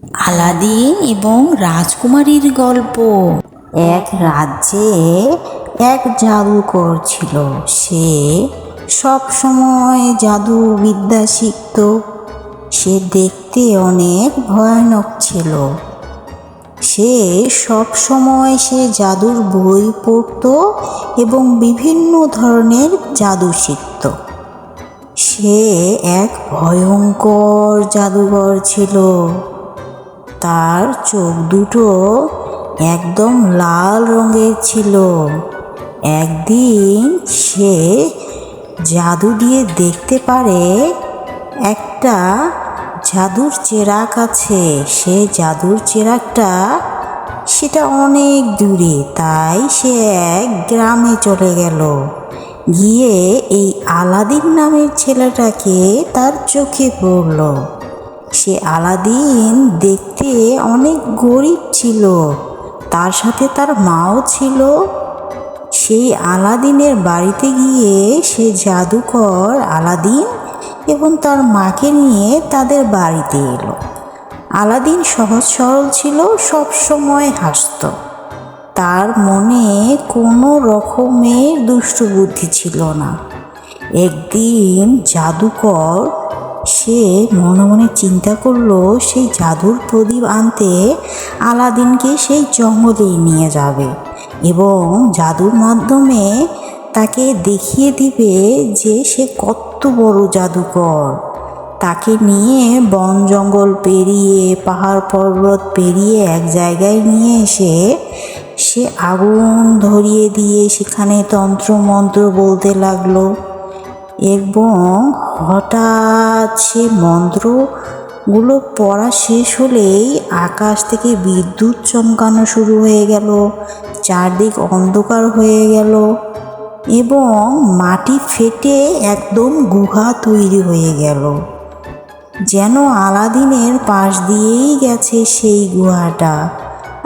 Aladdin এবং রাজকুমারীর গল্প। এক রাজ্যে এক জাদুকর ছিল। সে সব সময় জাদু বিদ্যা শিখত। সে দেখতে অনেক ভয়ানক ছিল। সে সব সময় জাদুর বই পড়ত এবং বিভিন্ন ধরনের জাদু শিখত। সে এক ভয়ঙ্কর জাদুকর ছিল। তার চোখ দুটো একদম লাল রঙের ছিল। একদিন সে জাদু দিয়ে দেখতে পারে একটা জাদুর চেরাগ আছে। সে জাদুর চেরাগটা সেটা অনেক দূরে। তাই সে এক গ্রামে চলে গেল। গিয়ে এই আলাদিন নামের ছেলেটাকে তার চোখে পড়ল। সে আলাদিন দেখতে অনেক গরিব ছিল। তার সাথে তার মাও ছিল। সেই আলাদিনের বাড়িতে গিয়ে সে জাদুকর আলাদিন এবং তার মাকে নিয়ে তাদের বাড়িতে এলো। আলাদিন সহজ সরল ছিল, সব সময় হাসত। তার মনে কোনো রকমের দুষ্টু বুদ্ধি ছিল না। একদিন জাদুকর সে মনে মনে চিন্তা করলো সেই জাদুর প্রদীপ আনতে আলাদিনকে সেই জঙ্গলেই নিয়ে যাবে এবং জাদুর মাধ্যমে তাকে দেখিয়ে দিবে যে সে কত বড় জাদুকর। তাকে নিয়ে বন জঙ্গল পেরিয়ে পাহাড় পর্বত পেরিয়ে এক জায়গায় নিয়ে এসে সে আগুন ধরিয়ে দিয়ে সেখানে তন্ত্র মন্ত্র বলতে লাগলো এবং হঠাৎ সে মন্ত্রগুলো পড়া শেষ হলেই আকাশ থেকে বিদ্যুৎ চমকানো শুরু হয়ে গেল। চারদিক অন্ধকার হয়ে গেল এবং মাটি ফেটে একদম গুহা তৈরি হয়ে গেল। যেন আলাদিনের পাশ দিয়েই গেছে সেই গুহাটা।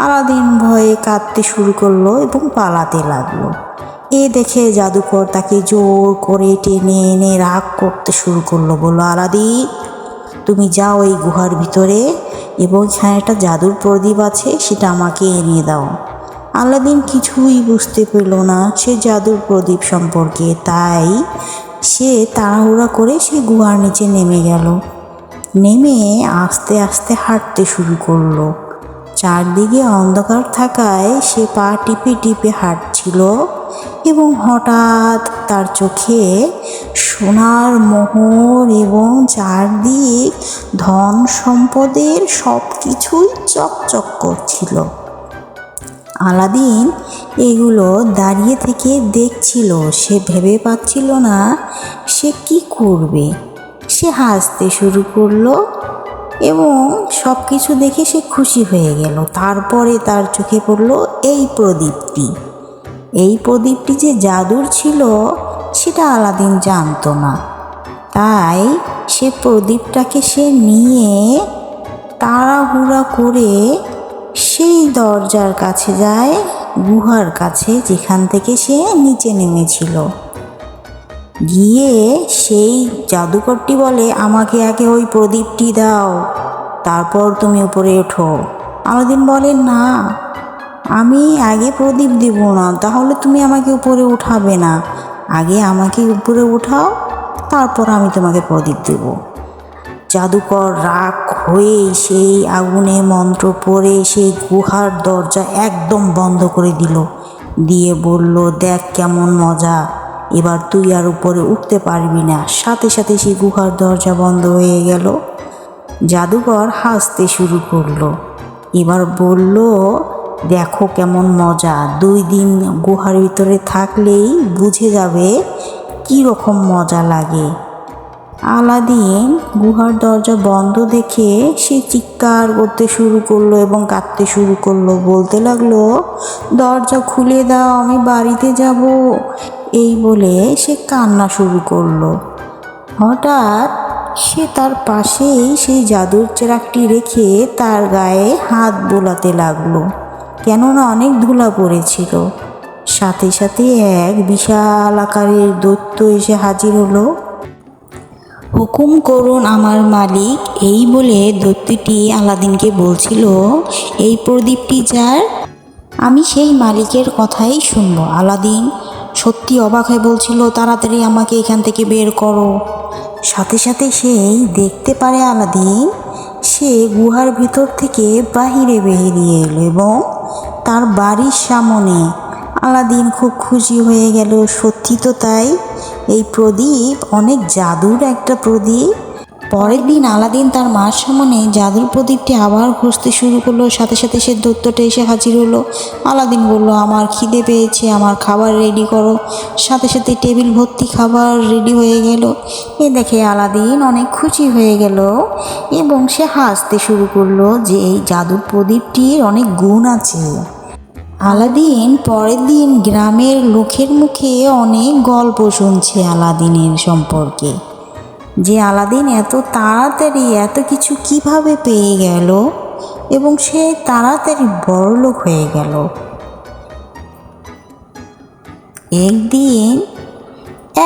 আলাদিন ভয়ে কাঁদতে শুরু করলো এবং পালাতে লাগলো। এ দেখে জাদুকর তাকে জোর করে টেনে এনে রাগ করতে শুরু করলো। বলল, আলাদিন, তুমি যাও এই গুহার ভিতরে এবং এখানে একটা জাদুর প্রদীপ আছে, সেটা আমাকে এনে দাও। আলাদিন কিছুই বুঝতে পেল না সে জাদুর প্রদীপ সম্পর্কে। তাই সে তাড়াহুড়া করে সে গুহার নিচে নেমে গেল। নেমে আস্তে আস্তে হাঁটতে শুরু করলো। চারদিকে অন্ধকার থাকায় সে পা টিপে টিপে হাঁটছিল এবং হঠাৎ তার চোখে সোনার মোহর এবং চারদিক ধন সম্পদের সব কিছুই চকচক করছিল। আলাদিন এগুলো দাঁড়িয়ে থেকে দেখছিল। সে ভেবে পাচ্ছিল না সে কি করবে। সে হাসতে শুরু করলো এবং সব কিছু দেখে সে খুশি হয়ে গেল। তারপরে তার চোখে পড়ল এই প্রদীপটি। এই প্রদীপটি যে জাদুর ছিল সেটা আলাদিন জানতো না। তাই সে প্রদীপটাকে সে নিয়ে তাড়াহুড়া করে সেই দরজার কাছে যায়, গুহার কাছে, যেখান থেকে সে নিচে নেমেছিল। গিয়ে সেই জাদুকরটি বলে, আমাকে আগে ওই প্রদীপটি দাও, তারপর তুমি উপরে ওঠো। আলাদিন বলে, না, আমি আগে প্রদীপ দেব না, তাহলে তুমি আমাকে উপরে উঠাবে না। আগে আমাকে উপরে উঠাও, তারপর আমি তোমাকে প্রদীপ দেব। জাদুকর রাগ হয়ে সেই আগুনে মন্ত্র পড়ে সেই গুহার দরজা একদম বন্ধ করে দিল। দিয়ে বলল, দেখ কেমন মজা, এবার তুই আর উপরে উঠতে পারবি না। সাথে সাথে সেই গুহার দরজা বন্ধ হয়ে গেল। জাদুকর হাসতে শুরু করলো। এবার বলল, দেখো কেমন মজা, 2 দিন গুহার ভিতরে থাকলেই বুঝে যাবে কি রকম মজা লাগে। আলাদিন গুহার দরজা বন্ধ দেখে সে চিৎকার করতে শুরু করলো এবং কাঁদতে শুরু করলো। বলতে লাগলো, দরজা খুলে দাও, আমি বাড়িতে যাব। এই বলে সে কান্না শুরু করলো। হঠাৎ সে তার পাশেই সেই জাদুর চেরাগটি রেখে তার গায়ে হাত বোলাতে লাগলো, কেননা অনেক ধুলা পড়েছিল। সাথে সাথে এক বিশাল আকারের দৈত্য এসে হাজির হলো। হুকুম করুন আমার মালিক, এই বলে দৈত্যটি আলাদিনকে বলছিল, এই প্রদীপটি যার, আমি সেই মালিকের কথাই শুনবো। আলাদিন সত্যি অবাক হয়ে বলছিল, তাড়াতাড়ি আমাকে এখান থেকে বের করো। সাথে সাথে সেই দেখতে পারে আলাদিন, সে গুহার ভিতর থেকে বাহিরে বেরিয়ে এলো এবং তার বাড়ির সামনে। আলাদিন খুব খুশি হয়ে গেল, সত্যি তো তাই, এই প্রদীপ অনেক জাদুর একটা প্রদীপ। পরের দিন আলাদিন তার মার সামনে জাদুর প্রদীপটি আবার ঘষতে শুরু করলো। সাথে সাথে সে দৈত্যটা এসে হাজির হলো। আলাদিন বলল, আমার খিদে পেয়েছে, আমার খাবার রেডি করো। সাথে সাথে টেবিল ভর্তি খাবার রেডি হয়ে গেল। এ দেখে আলাদিন অনেক খুশি হয়ে গেল এবং সে হাসতে শুরু করলো যে এই জাদুর প্রদীপটির অনেক গুণ আছে। আলাদিন পরের দিন গ্রামের লোকের মুখে অনেক গল্প শুনছে আলাদিনের সম্পর্কে, যে আলাদিন এত তাড়াতাড়ি এত কিছু কিভাবে পেয়ে গেল এবং সে তাড়াতাড়ি বড়লোক হয়ে গেল। একদিন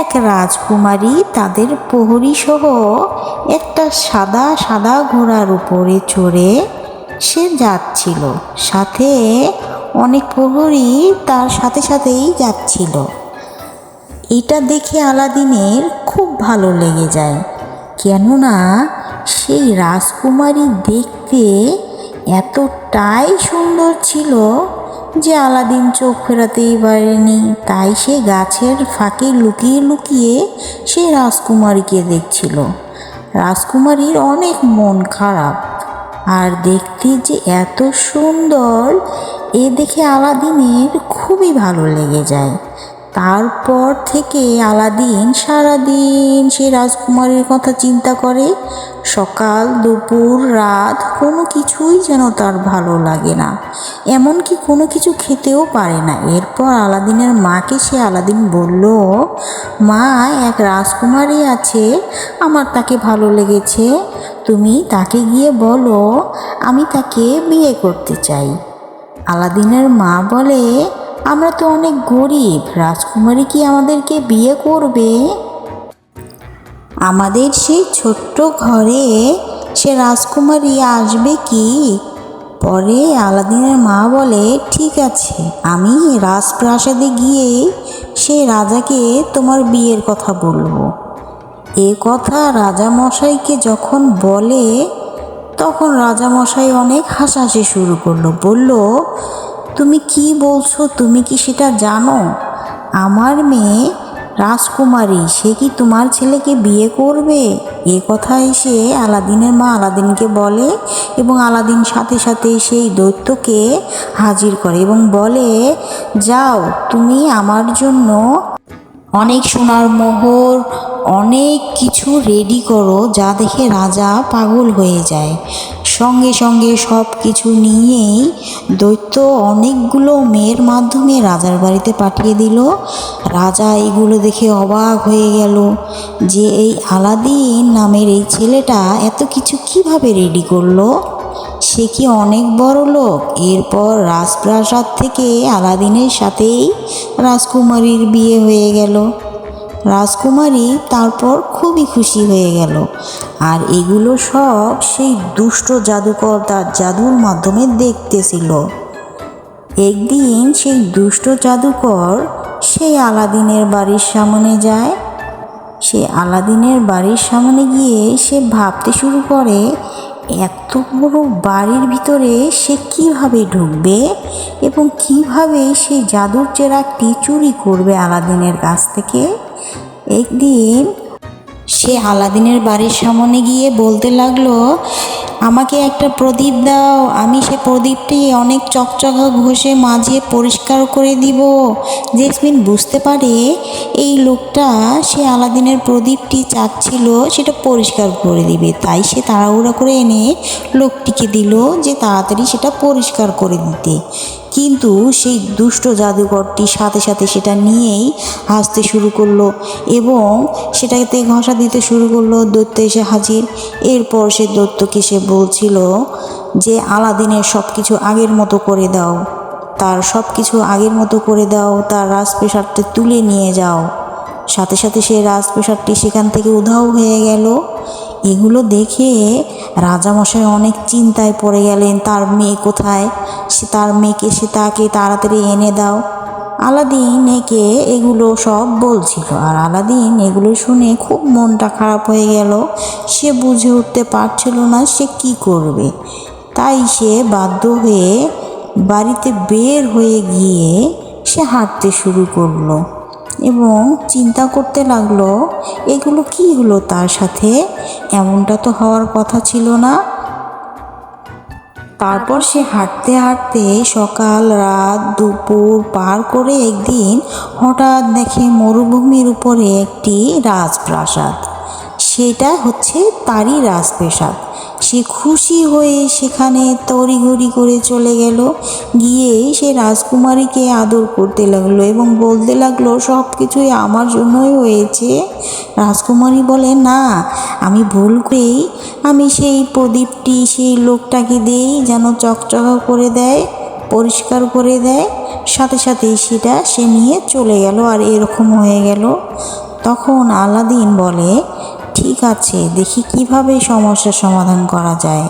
এক রাজকুমারী তাদের প্রহরী সহ একটা সাদা সাদা ঘোড়ার উপরে চড়ে সে যাচ্ছিল, সাথে অনেক প্রহরী তার সাথে সাথেই যাচ্ছিল। এটা দেখে আলাদিনের খুব ভালো লেগে যায়, কেননা সেই রাজকুমারী দেখতে এতটাই সুন্দর ছিল যে আলাদিন চোখ ফেরাতেই পারেনি। তাই সে গাছের ফাঁকে লুকিয়ে লুকিয়ে সেই রাজকুমারীকে দেখছিল। রাজকুমারীর অনেক মন খারাপ, আর দেখতে যে এত সুন্দর এ দেখে আলাদিনের খুবই ভালো লেগে যায়। তারপর থেকে আলাদিন সারাদিন সেই রাজকুমারীর কথা চিন্তা করে। সকাল দুপুর রাত কোনো কিছুই যেন তার ভালো লাগে না, এমনকি কোনো কিছু খেতেও পারে না। এরপর আলাদিনের মাকে সে আলাদিন বলল, মা, এক রাজকুমারী আছে, আমার তাকে ভালো লেগেছে, তুমি তাকে গিয়ে বলো আমি তাকে বিয়ে করতে চাই। আলাদিনের মা বলে, আমরা তো অনেক গরিব, রাজকুমারী কি আমাদেরকে বিয়ে করবে? আমাদের সেই ছোট্ট ঘরে সে রাজকুমারী আসবে কি? পরে আলাদিনের মা বলে, ঠিক আছে, আমি রাজপ্রাসাদে গিয়ে সেই রাজাকে তোমার বিয়ের কথা বলবো। এ কথা রাজামশাইকে যখন বলে তখন রাজামশাই অনেক হাসাহাসি শুরু করলো। বলল, তুমি কি বলছো? তুমি কি সেটা জানো? আমার মেয়ে রাজকুমারী, সে কি তোমার ছেলেকে বিয়ে করবে? এ কথা এসে আলাদিনের মা আলাদিনকে বলে এবং আলাদিন সাথে সাথে সেই দৈত্যকে হাজির করে এবং বলে, যাও, তুমি আমার জন্য অনেক সোনার মোহর, অনেক কিছু রেডি করো, যা দেখে রাজা পাগল হয়ে যায়। সঙ্গে সঙ্গে সব কিছু নিয়েই দৈত্য অনেকগুলো মেয়ের মাধ্যমে রাজার বাড়িতে পাঠিয়ে দিল। রাজা এগুলো দেখে অবাক হয়ে গেল যে এই আলাদিন নামের এই ছেলেটা এত কিছু কিভাবে রেডি করলো, সে কি অনেক বড় লোক। এরপর রাজপ্রাসাদ থেকে আলাদিনের সাথেই রাজকুমারীর বিয়ে হয়ে গেল। রাজকুমারী তারপর খুবই খুশি হয়ে গেল। আর এগুলো সব সেই দুষ্ট জাদুকর তার জাদুর মাধ্যমে দেখতেছিল। একদিন সেই দুষ্ট জাদুকর সেই আলাদিনের বাড়ির সামনে যায়। সে আলাদিনের বাড়ির সামনে গিয়ে সে ভাবতে শুরু করে, এত বড় বাড়ির ভিতরে সে কিভাবে ঢুকবে এবং কিভাবে সেই জাদুর চেরাগটি চুরি করবে আলাদিনের কাছ থেকে। একদিন সে আলাদিনের বাড়ির সামনে গিয়ে বলতে লাগলো, আমাকে একটা প্রদীপ দাও, আমি সে প্রদীপটি অনেক চকচকা ঘষে মাজিয়ে পরিষ্কার করে দিব। জেসমিন বুঝতে পারে এই লোকটা সে আলাদিনের প্রদীপটি চাচ্ছিল সেটা পরিষ্কার করে দিবে, তাই সে তাড়াহুড়া করে এনে লোকটিকে দিল যে তাড়াতাড়ি সেটা পরিষ্কার করে দিতে। কিন্তু সেই দুষ্ট জাদুকরটি সাথে সাথে সেটা নিয়েই হাসতে শুরু করলো এবং সেটাতে ঘষা দিতে শুরু করলো। দৈত্য এসে হাজির। এরপর সে দৈত্যকে সে বলছিল যে আলাদিনের সব কিছু আগের মতো করে দাও, তার সব কিছু আগের মতো করে দাও, তার রাজপ্রাসাদটা তুলে নিয়ে যাও। সাথে সাথে সেই রাজপ্রাসাদটি সেখান থেকে উধাও হয়ে গেল। এগুলো দেখে রাজামশাই অনেক চিন্তায় পড়ে গেলেন, তার মেয়ে কোথায়, তার মেয়েকে তাকে তাড়াতাড়ি এনে দাও। আলাদিন একে এগুলো সব বলছিল, আর আলাদিন এগুলো শুনে খুব মনটা খারাপ হয়ে গেল। সে বুঝে উঠতে পারছিল না সে কি করবে। তাই সে বাধ্য হয়ে বাড়িতে বের হয়ে গিয়ে সে হাঁটতে শুরু করলো এবং চিন্তা করতে লাগলো এগুলো কি হলো তার সাথে, এমনটা তো হওয়ার কথা ছিল না। তারপর সে হাঁটতে হাঁটতে সকাল রাত দুপুর পার করে একদিন হঠাৎ দেখে মরুভূমির উপরে একটি রাজপ্রাসাদ। সেটা হচ্ছে তারই রাজপ্রাসাদ। সে খুশি হয়ে সেখানে তড়িঘড়ি করে চলে গেল, গিয়ে সে রাজকুমারীকে আদর করতে লাগলো এবং বলতে লাগলো সব কিছুই আমার জন্যই হয়েছে। রাজকুমারী বলে, না, আমি ভুল করেই আমি সেই প্রদীপটি সেই লোকটাকে দেই যেন চকচকা করে দেয়, পরিষ্কার করে দেয়। সাথে সাথেই সেটা সে নিয়ে চলে গেল, আর এরকম হয়ে গেল। তখন আলাদিন বলে, ঠিক আছে, দেখি কিভাবে সমস্যার সমাধান করা যায়।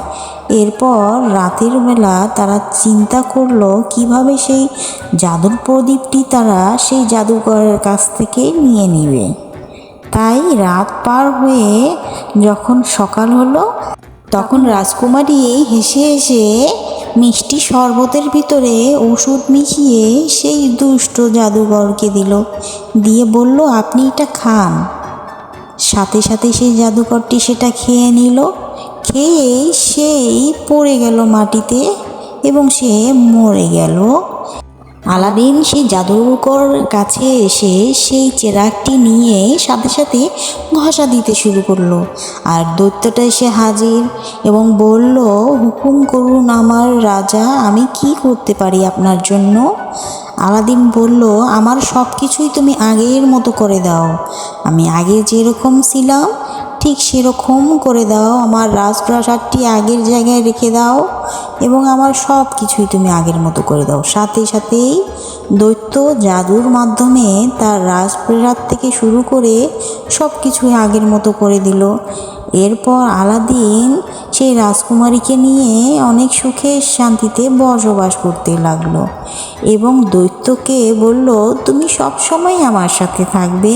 এরপর রাতের বেলা তারা চিন্তা করলো কিভাবে সেই জাদুর প্রদীপটি তারা সেই জাদুকরের কাছ থেকে নিয়ে নেবে। তাই রাত পার হয়ে যখন সকাল হলো, তখন রাজকুমারী হেসে হেসে মিষ্টি শরবতের ভিতরে ওষুধ মিশিয়ে সেই দুষ্ট জাদুকরকে দিল, দিয়ে বলল, আপনি এটা খান। সাথে সাথে সেই জাদুকরটি সেটা খেয়ে নিল। খেয়ে সেই পড়ে গেল মাটিতে এবং সে মরে গেল। আলাদিন সেই জাদুকর কাছে এসে সেই চেরাগটি নিয়ে সাথে সাথে ঘষা দিতে শুরু করলো, আর দৈত্যটা এসে হাজির এবং বলল, হুকুম করুন আমার রাজা, আমি কি করতে পারি আপনার জন্য। আলাদিন বলল, আমার সব কিছুই তুমি আগের মতো করে দাও, আমি আগে যেরকম ছিলাম ঠিক সেরকম করে দাও, আমার রাজপ্রাসাদটি আগের জায়গায় রেখে দাও এবং আমার সব কিছুই তুমি আগের মতো করে দাও। সাথে সাথেই দৈত্য জাদুর মাধ্যমে তার রাজপ্রাসাদ থেকে শুরু করে সব কিছুই আগের মতো করে দিল। এরপর আলাদিন সেই রাজকুমারীকে নিয়ে অনেক সুখে শান্তিতে বসবাস করতে লাগলো এবং দৈত্যকে বলল, তুমি সব সময় আমার সাথে থাকবে।